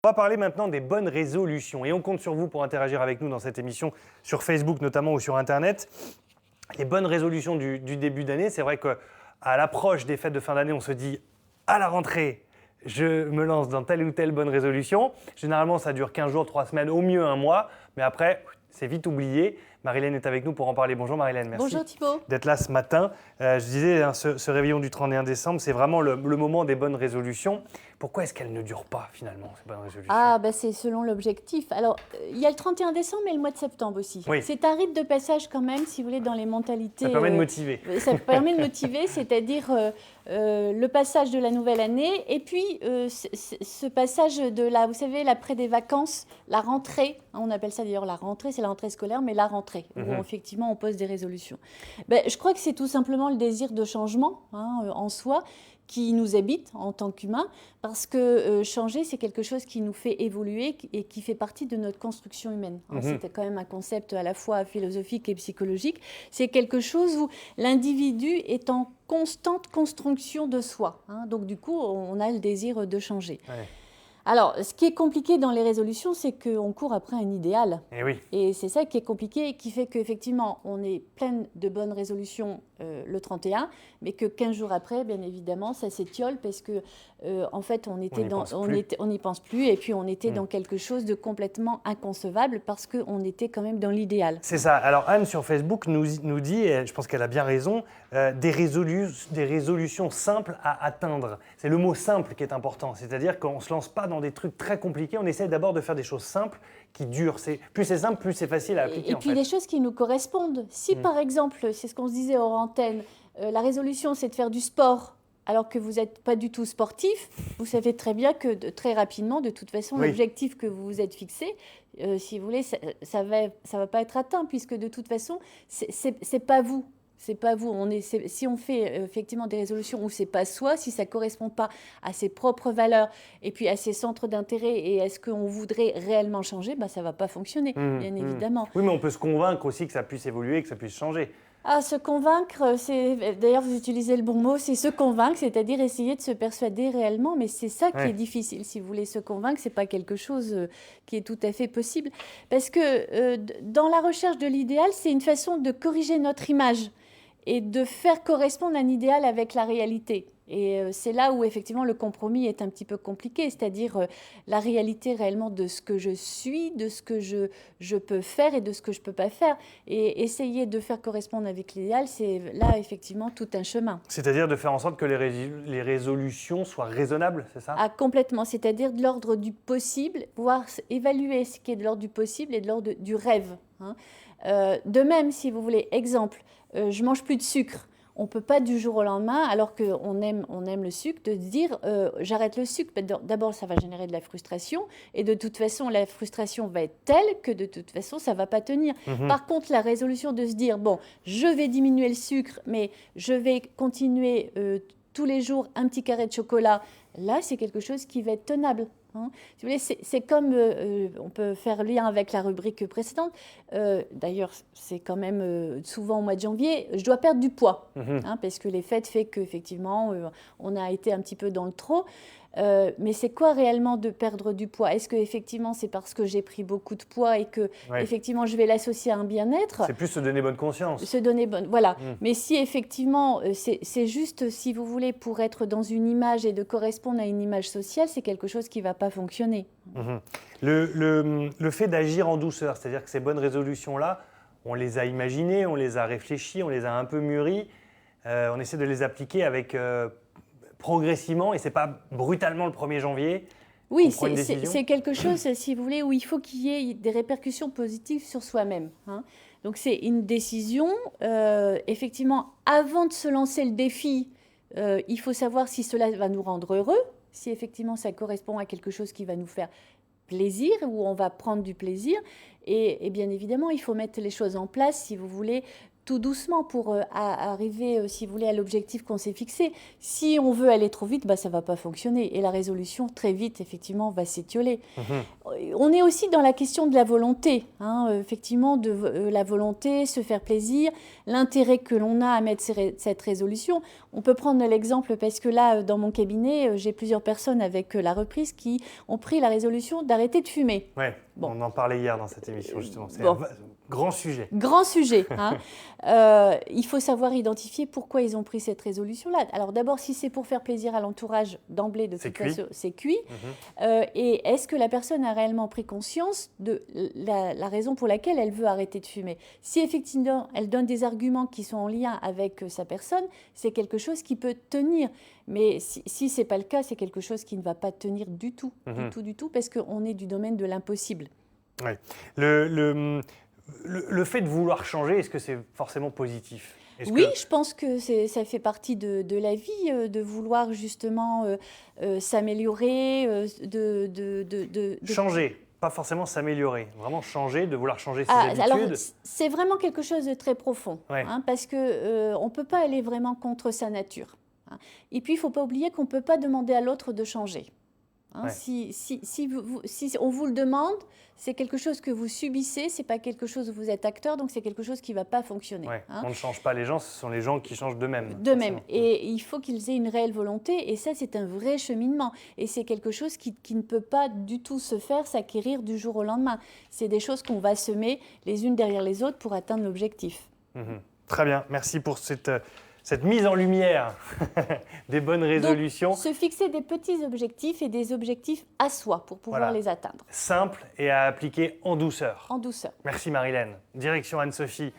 On va parler maintenant des bonnes résolutions et on compte sur vous pour interagir avec nous dans cette émission sur Facebook notamment ou sur Internet. Les bonnes résolutions du début d'année, c'est vrai qu'à l'approche des fêtes de fin d'année, on se dit à la rentrée, je me lance dans telle ou telle bonne résolution. Généralement, ça dure 15 jours, 3 semaines, au mieux un mois, mais après, c'est vite oublié. Marilène est avec nous pour en parler. Bonjour Marilène, merci. Bonjour Thibaut. D'être là ce matin. Je disais, ce réveillon du 31 décembre, c'est vraiment le moment des bonnes résolutions. Pourquoi est-ce qu'elles ne durent pas finalement, ces bonnes résolutions ? C'est selon l'objectif. Alors, il y a le 31 décembre et le mois de septembre aussi. Oui. C'est un rite de passage quand même, si vous voulez, dans les mentalités. Ça permet de motiver. Ça permet de motiver, c'est-à-dire le passage de la nouvelle année et puis ce passage de vous savez, l'après des vacances, la rentrée. On appelle ça d'ailleurs la rentrée, c'est la rentrée scolaire, mais la rentrée, où effectivement on pose des résolutions. Je crois que c'est tout simplement le désir de changement en soi qui nous habite en tant qu'humains, parce que changer, c'est quelque chose qui nous fait évoluer et qui fait partie de notre construction humaine. C'était quand même un concept à la fois philosophique et psychologique. C'est quelque chose où l'individu est en constante construction de soi. Donc du coup, on a le désir de changer. Ouais. Alors, ce qui est compliqué dans les résolutions, c'est qu'on court après un idéal. Et oui. Et c'est ça qui est compliqué et qui fait qu'effectivement, on est plein de bonnes résolutions le 31, mais que 15 jours après, bien évidemment, ça s'étiole parce que, en fait, on n'y pense plus et puis on était dans quelque chose de complètement inconcevable parce qu'on était quand même dans l'idéal. C'est ça. Alors Anne sur Facebook nous dit, et je pense qu'elle a bien raison, des résolutions simples à atteindre. C'est le mot simple qui est important, c'est-à-dire qu'on ne se lance pas dans des trucs très compliqués, on essaie d'abord de faire des choses simples qui durent. Plus c'est simple, plus c'est facile à appliquer. Et puis des choses qui nous correspondent. Si par exemple, c'est ce qu'on se disait hors antenne, la résolution c'est de faire du sport alors que vous n'êtes pas du tout sportif, vous savez très bien que très rapidement, de toute façon, l'objectif que vous vous êtes fixé, si vous voulez, ça va pas être atteint puisque de toute façon, c'est pas vous. C'est pas vous. Si on fait effectivement des résolutions où c'est pas soi, si ça correspond pas à ses propres valeurs et puis à ses centres d'intérêt et à ce qu'on voudrait réellement changer, ça va pas fonctionner, bien évidemment. Oui, mais on peut se convaincre aussi que ça puisse évoluer, que ça puisse changer. Se convaincre, d'ailleurs vous utilisez le bon mot, c'est se convaincre, c'est-à-dire essayer de se persuader réellement, mais c'est ça qui est difficile. Si vous voulez se convaincre, c'est pas quelque chose qui est tout à fait possible, parce que dans la recherche de l'idéal, c'est une façon de corriger notre image et de faire correspondre un idéal avec la réalité. Et c'est là où effectivement le compromis est un petit peu compliqué, c'est-à-dire la réalité réellement de ce que je suis, de ce que je peux faire et de ce que je ne peux pas faire. Et essayer de faire correspondre avec l'idéal, c'est là effectivement tout un chemin. C'est-à-dire de faire en sorte que les résolutions soient raisonnables, c'est ça ? Complètement, c'est-à-dire de l'ordre du possible, pouvoir évaluer ce qui est de l'ordre du possible et de l'ordre du rêve. De même, si vous voulez, exemple, je ne mange plus de sucre. On ne peut pas du jour au lendemain, alors qu'on aime le sucre, de se dire j'arrête le sucre. D'abord, ça va générer de la frustration. Et de toute façon, la frustration va être telle que de toute façon, ça ne va pas tenir. Par contre, la résolution de se dire bon, je vais diminuer le sucre, mais je vais continuer tous les jours un petit carré de chocolat, là, c'est quelque chose qui va être tenable. Si vous voulez, c'est comme, on peut faire lien avec la rubrique précédente, d'ailleurs c'est quand même souvent au mois de janvier, je dois perdre du poids, parce que les fêtes fait qu'effectivement on a été un petit peu dans le trop, mais c'est quoi réellement de perdre du poids ? Est-ce que effectivement c'est parce que j'ai pris beaucoup de poids et que effectivement je vais l'associer à un bien-être ? C'est plus se donner bonne conscience. Voilà. Mais si effectivement c'est juste, si vous voulez, pour être dans une image et de correspondre à une image sociale, c'est quelque chose qui ne va pas fonctionner. Le fait d'agir en douceur, c'est-à-dire que ces bonnes résolutions-là, on les a imaginées, on les a réfléchies, on les a un peu mûries, on essaie de les appliquer avec progressivement, et ce n'est pas brutalement le 1er janvier. Oui, c'est quelque chose, si vous voulez, où il faut qu'il y ait des répercussions positives sur soi-même. Donc c'est une décision, effectivement, avant de se lancer le défi, il faut savoir si cela va nous rendre heureux, si effectivement ça correspond à quelque chose qui va nous faire plaisir, où on va prendre du plaisir. Et bien évidemment, il faut mettre les choses en place, si vous voulez, tout doucement pour arriver, si vous voulez, à l'objectif qu'on s'est fixé. Si on veut aller trop vite, ça ne va pas fonctionner. Et la résolution, très vite, effectivement, va s'étioler. On est aussi dans la question de la volonté, effectivement, la volonté, se faire plaisir, l'intérêt que l'on a à mettre cette résolution. On peut prendre l'exemple, parce que là, dans mon cabinet, j'ai plusieurs personnes avec la reprise qui ont pris la résolution d'arrêter de fumer. Oui, on en parlait hier dans cette émission, justement. C'est Bon. un grand sujet. Grand sujet. Il faut savoir identifier pourquoi ils ont pris cette résolution-là. Alors d'abord, si c'est pour faire plaisir à l'entourage, d'emblée, de toute façon, c'est cuit. Et est-ce que la personne a réellement pris conscience de la raison pour laquelle elle veut arrêter de fumer? Si effectivement, elle donne des arguments qui sont en lien avec sa personne, c'est quelque chose qui peut tenir. Mais si ce n'est pas le cas, c'est quelque chose qui ne va pas tenir du tout, du tout, parce qu'on est du domaine de l'impossible. Ouais. Le fait de vouloir changer, est-ce que c'est forcément positif? Oui, je pense que ça fait partie de la vie, de vouloir justement s'améliorer, Changer, pas forcément s'améliorer, vraiment changer, de vouloir changer ses habitudes. Alors, c'est vraiment quelque chose de très profond, Ouais. parce qu'on ne peut pas aller vraiment contre sa nature. Et puis, il ne faut pas oublier qu'on ne peut pas demander à l'autre de changer. Ouais. Si on vous le demande, c'est quelque chose que vous subissez, ce n'est pas quelque chose où vous êtes acteur, donc c'est quelque chose qui ne va pas fonctionner. Ouais. On ne change pas les gens, ce sont les gens qui changent d'eux-mêmes. D'eux-mêmes. Et il faut qu'ils aient une réelle volonté, et ça, c'est un vrai cheminement. Et c'est quelque chose qui ne peut pas du tout se faire, s'acquérir du jour au lendemain. C'est des choses qu'on va semer les unes derrière les autres pour atteindre l'objectif. Très bien, merci pour cette mise en lumière des bonnes résolutions. Donc, se fixer des petits objectifs et des objectifs à soi pour pouvoir les atteindre. Simple et à appliquer en douceur. En douceur. Merci Marilène. Direction Anne-Sophie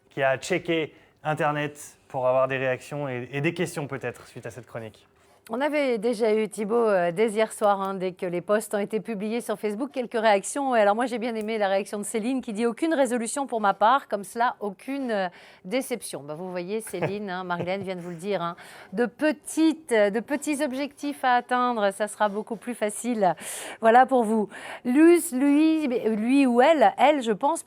qui a checké Internet pour avoir des réactions et des questions peut-être suite à cette chronique. On avait déjà eu, Thibaut, dès hier soir, dès que les posts ont été publiés sur Facebook, quelques réactions. Et alors moi, j'ai bien aimé la réaction de Céline qui dit « Aucune résolution pour ma part, comme cela, aucune déception ». Vous voyez, Céline, Marilène vient de vous le dire, de petits objectifs à atteindre, ça sera beaucoup plus facile. Voilà pour vous. Lui ou elle, je pense,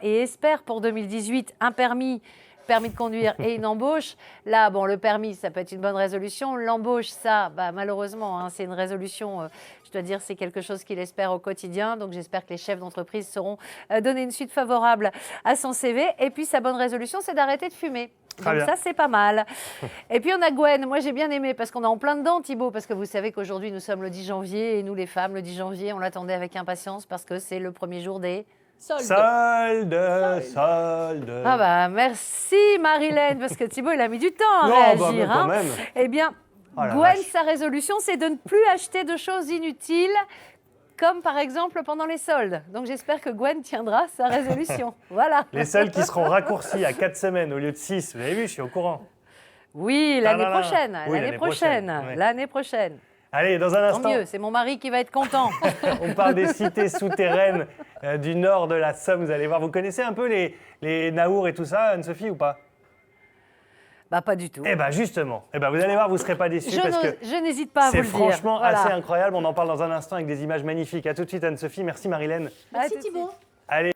et espère pour 2018 un permis de conduire et une embauche. Là, le permis, ça peut être une bonne résolution. L'embauche, ça, malheureusement, c'est une résolution, je dois dire, c'est quelque chose qu'il espère au quotidien. Donc, j'espère que les chefs d'entreprise sauront donner une suite favorable à son CV. Et puis, sa bonne résolution, c'est d'arrêter de fumer. Donc ça, c'est pas mal. Et puis, on a Gwen. Moi, j'ai bien aimé parce qu'on est en plein dedans, Thibaut, parce que vous savez qu'aujourd'hui, nous sommes le 10 janvier et nous, les femmes, le 10 janvier, on l'attendait avec impatience parce que c'est le premier jour des... Solde. Merci Marilène, parce que Thibaut, il a mis du temps à réagir. Quand même. Eh bien, Gwen, sa résolution, c'est de ne plus acheter de choses inutiles, comme par exemple pendant les soldes. Donc j'espère que Gwen tiendra sa résolution. Voilà. Les soldes qui seront raccourcis à 4 semaines au lieu de 6. Vous avez vu, je suis au courant. Oui, l'année prochaine. Oui, L'année prochaine. Allez, dans un instant. Tant mieux, c'est mon mari qui va être content. On parle des cités souterraines du nord de la Somme. Vous allez voir, vous connaissez un peu les Naours et tout ça, Anne-Sophie, ou pas? Pas du tout. Eh bien, justement. Vous allez voir, vous ne serez pas déçus. Je n'hésite pas à vous le dire. C'est franchement assez incroyable. On en parle dans un instant avec des images magnifiques. À tout de suite, Anne-Sophie. Merci, Marilène. Merci, Thibaut. Allez.